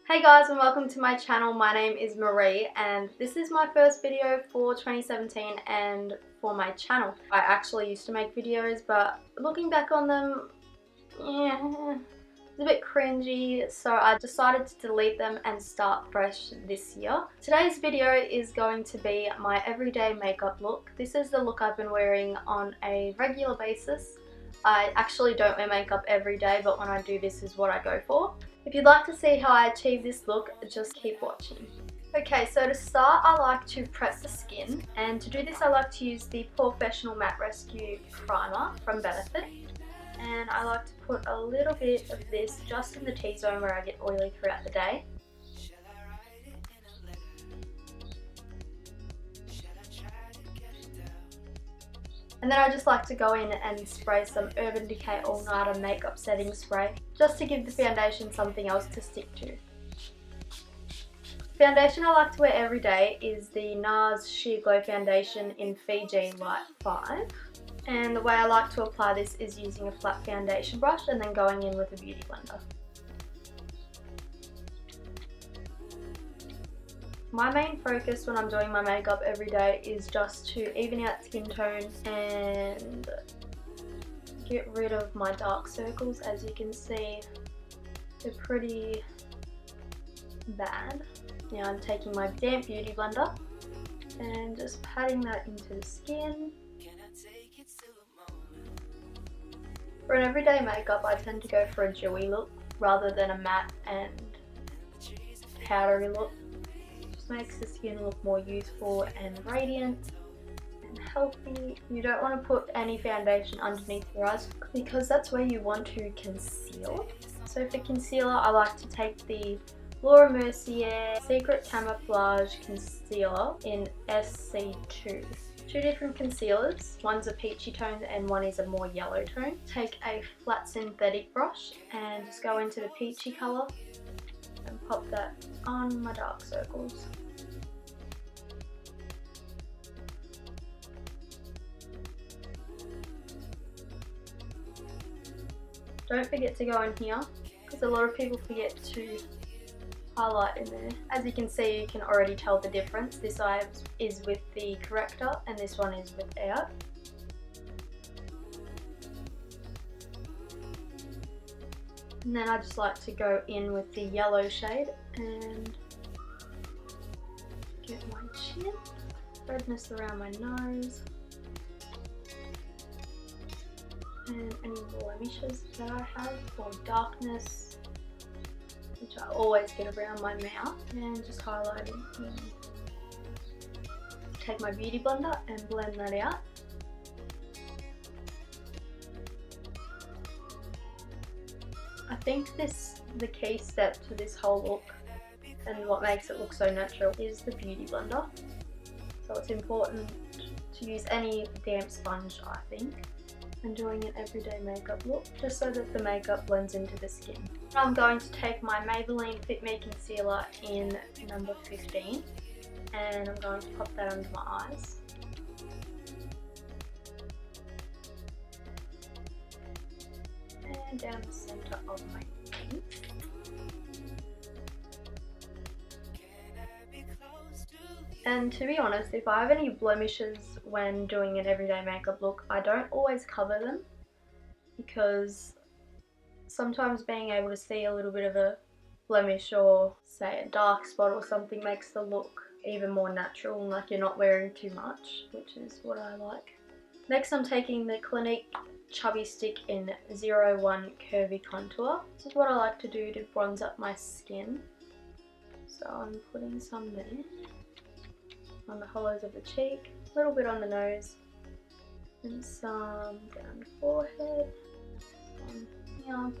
Hey guys, and welcome to my channel. My name is Marie and this is my first video for 2017 and for my channel. I actually used to make videos, but looking back on them, yeah, it's a bit cringy, so I decided to delete them and start fresh this year. Today's video is going to be my everyday makeup look. This is the look I've been wearing on a regular basis. I actually don't wear makeup every day, but when I do, this is what I go for. If you'd like to see how I achieve this look, just keep watching. Okay, so to start, I like to prep the skin, and to do this I like to use the Porefessional Matte Rescue Primer from Benefit, and I like to put a little bit of this just in the T-zone where I get oily throughout the day. And then I just like to go in and spray some Urban Decay All Nighter Makeup Setting Spray, just to give the foundation something else to stick to. Foundation I like to wear every day is the NARS Sheer Glow Foundation in Fiji Light 5. And the way I like to apply this is using a flat foundation brush and then going in with a beauty blender. My main focus when I'm doing my makeup every day is just to even out skin tone and get rid of my dark circles. As you can see, they're pretty bad. Now I'm taking my damp beauty blender and just patting that into the skin. For an everyday makeup, I tend to go for a dewy look rather than a matte and powdery look. Makes the skin look more youthful and radiant and healthy. You don't want to put any foundation underneath your eyes because that's where you want to conceal. So for concealer, I like to take the Mercier Secret Camouflage Concealer in SC2. Two different concealers, one's a peachy tone and one is a more yellow tone. Take a flat synthetic brush and just go into the peachy colour and pop that on my dark circles. Don't forget to go in here because a lot of people forget to highlight in there. As you can see, you can already tell the difference. This eye is with the corrector and this one is without. And then I just like to go in with the yellow shade and get my chin, redness around my nose, and any blemishes that I have or darkness, which I always get around my mouth, and just highlighting. Take my beauty blender and blend that out. I think the key step to this whole look and what makes it look so natural is the beauty blender. So it's important to use any damp sponge, I think, when doing an everyday makeup look, just so that the makeup blends into the skin. I'm going to take my Maybelline Fit Me Concealer in number 15 and I'm going to pop that under my eyes. And down the centre of my face. And to be honest, if I have any blemishes when doing an everyday makeup look, I don't always cover them because sometimes being able to see a little bit of a blemish or say a dark spot or something makes the look even more natural and like you're not wearing too much, which is what I like. Next I'm taking the Clinique Chubby stick in 01 Curvy Contour. This is what I like to do to bronze up my skin. So I'm putting some there, on the hollows of the cheek, a little bit on the nose, and some down the forehead, on here.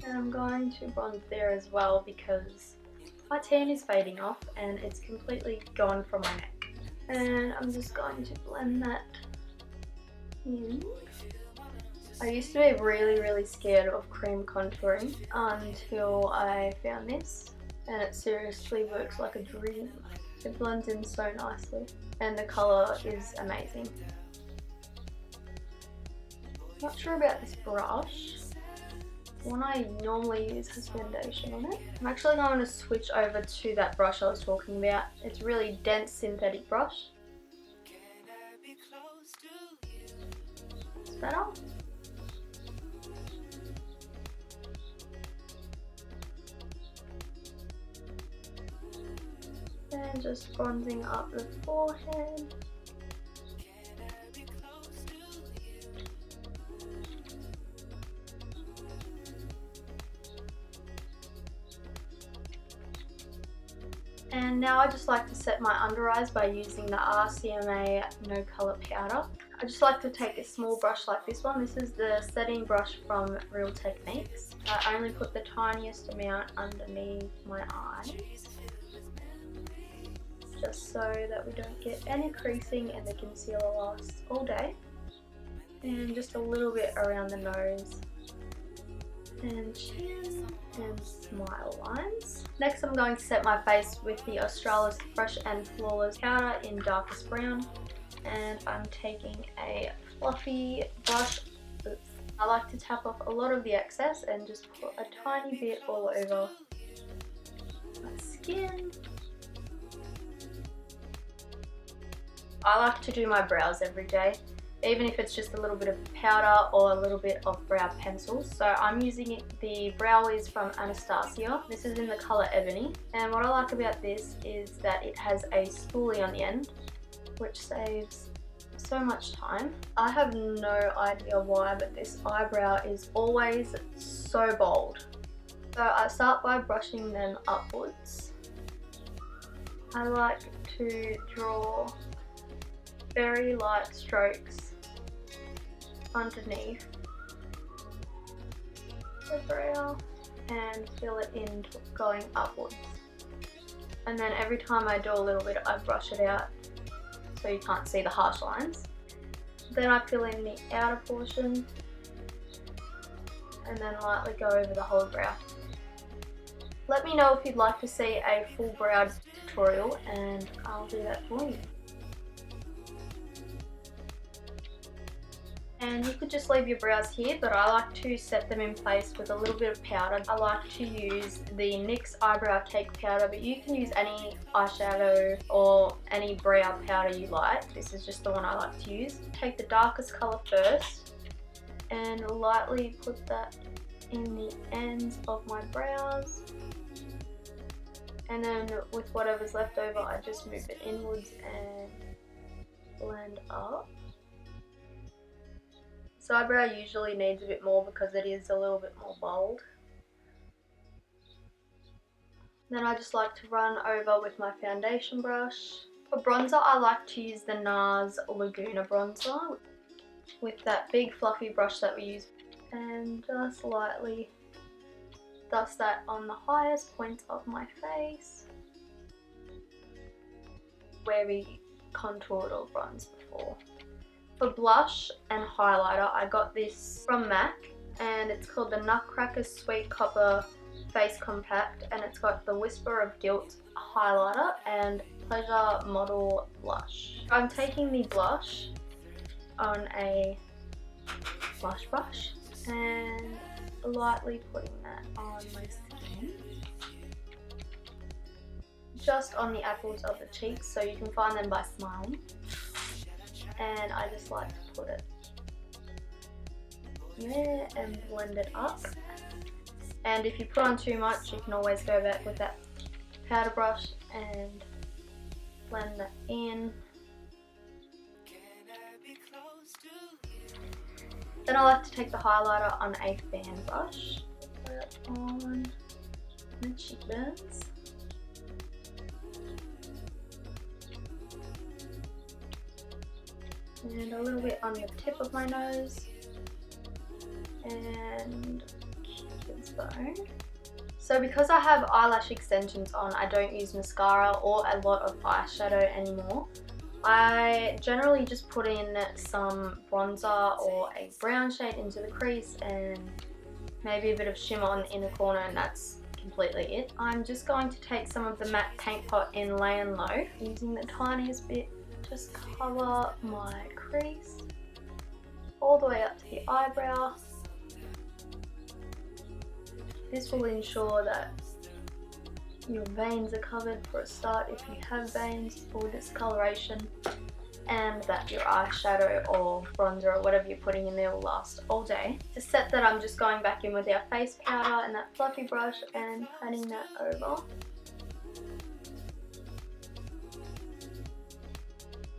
And I'm going to bronze there as well because my tan is fading off and it's completely gone from my neck. And I'm just going to blend that in. I used to be really scared of cream contouring until I found this, and it seriously works like a dream. It blends in so nicely and the colour is amazing. Not sure about this brush. one I normally use has foundation on it. I'm actually going to switch over to that brush I was talking about. It's a really dense synthetic brush. It's better. And just bronzing up the forehead. And now I just like to set my under eyes by using the RCMA No Colour Powder. I just like to take a small brush like this one. This is the setting brush from Real Techniques. I only put the tiniest amount underneath my eyes, just so that we don't get any creasing and the concealer lasts all day. And just a little bit around the nose and chin and smile lines. Next I'm going to set my face with the Australis Fresh and Flawless powder in darkest brown, and I'm taking a fluffy brush. I like to tap off a lot of the excess and just put a tiny bit all over my skin. I like to do my brows every day, even if it's just a little bit of powder or a little bit of brow pencil. So I'm using the Brow Wiz from Anastasia. This is in the colour Ebony, and what I like about this is that it has a spoolie on the end, which saves so much time. I have no idea why, but this eyebrow is always so bold. So I start by brushing them upwards. I like to draw very light strokes underneath the brow and fill it in going upwards. And then every time I do a little bit, I brush it out so you can't see the harsh lines. Then I fill in the outer portion and then lightly go over the whole brow. Let me know if you'd like to see a full brow tutorial and I'll do that for you. And you could just leave your brows here, but I like to set them in place with a little bit of powder. I like to use the NYX Eyebrow Cake Powder, but you can use any eyeshadow or any brow powder you like. This is just the one I like to use. Take the darkest colour first and lightly put that in the ends of my brows. And then with whatever's left over, I just move it inwards and blend up. This eyebrow usually needs a bit more because it is a little bit more bold. Then I just like to run over with my foundation brush. For bronzer, I like to use the NARS Laguna bronzer with that big fluffy brush that we use, and just lightly dust that on the highest point of my face where we contoured or bronzed before. For blush and highlighter, I got this from MAC and it's called the Nutcracker Sweet Copper Face Compact, and it's got the Whisper of Guilt highlighter and Pleasure Model blush. I'm taking the blush on a blush brush and lightly putting that on my skin, just on the apples of the cheeks, so you can find them by smiling. And I just like to put it there and blend it up. And if you put on too much, you can always go back with that powder brush and blend that in. Then I like to take the highlighter on a fan brush, put it on my cheekbones. And a little bit on the tip of my nose and Cupid's bone. So because I have eyelash extensions on, I don't use mascara or a lot of eyeshadow anymore. I generally just put in some bronzer or a brown shade into the crease and maybe a bit of shimmer on the inner corner, and that's completely it. I'm just going to take some of the matte Paintpot in Layin Low, using the tiniest bit, just cover my crease all the way up to the eyebrow. This will ensure that your veins are covered for a start if you have veins or discoloration, and that your eyeshadow or bronzer or whatever you're putting in there will last all day. To set that, I'm just going back in with our face powder and that fluffy brush and patting that over.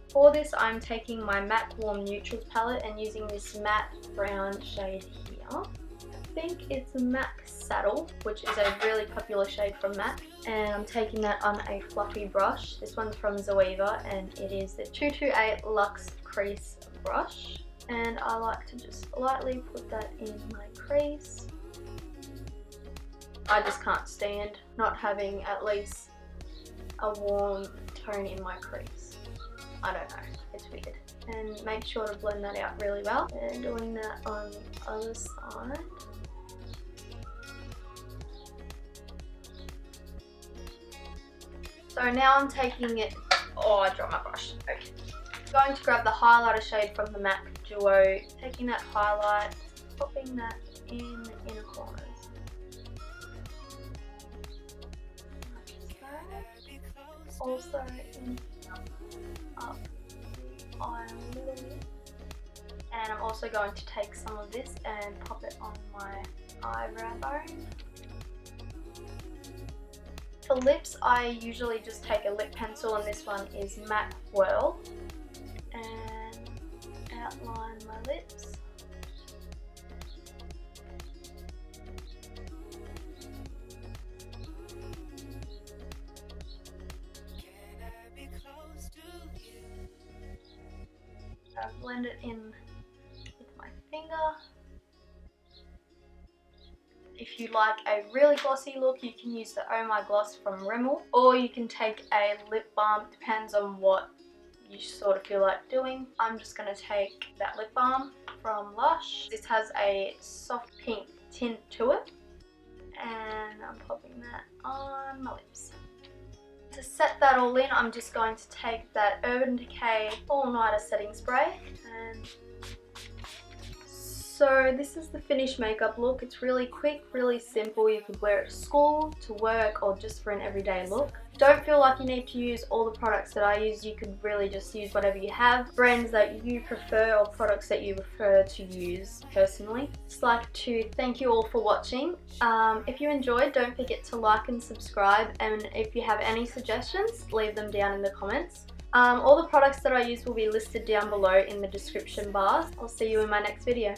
For this, I'm taking my MAC Warm Neutrals palette and using this matte brown shade here. I think it's MAC Saddle, which is a really popular shade from MAC. And I'm taking that on a fluffy brush. This one's from Zoeva and it is the 228 Luxe Crease brush. And I like to just lightly put that in my crease. I just can't stand not having at least a warm tone in my crease. I don't know, it's weird. And make sure to blend that out really well. And doing that on the other side. So now I'm taking it, oh I dropped my brush, okay. I'm going to grab the highlighter shade from the MAC Duo, taking that highlight, popping that in the inner corners. Also in up the eye a little bit. And I'm also going to take some of this and pop it on my eyebrow bone. For lips, I usually just take a lip pencil, and this one is MAC Whirl, and outline my lips. Blend it in with my finger. If you like a really glossy look, you can use the Oh My Gloss from Rimmel, or you can take a lip balm, depends on what you sort of feel like doing. I'm just going to take that lip balm from Lush. This has a soft pink tint to it, and I'm popping that on my lips. To set that all in, I'm just going to take that Urban Decay All Nighter Setting Spray. And so this is the finished makeup look. It's really quick, really simple. You could wear it to school, to work, or just for an everyday look. Don't feel like you need to use all the products that I use. You could really just use whatever you have. Brands that you prefer or products that you prefer to use personally. Just like to thank you all for watching. If you enjoyed, don't forget to like and subscribe. And if you have any suggestions, leave them down in the comments. All the products that I use will be listed down below in the description bars. I'll see you in my next video.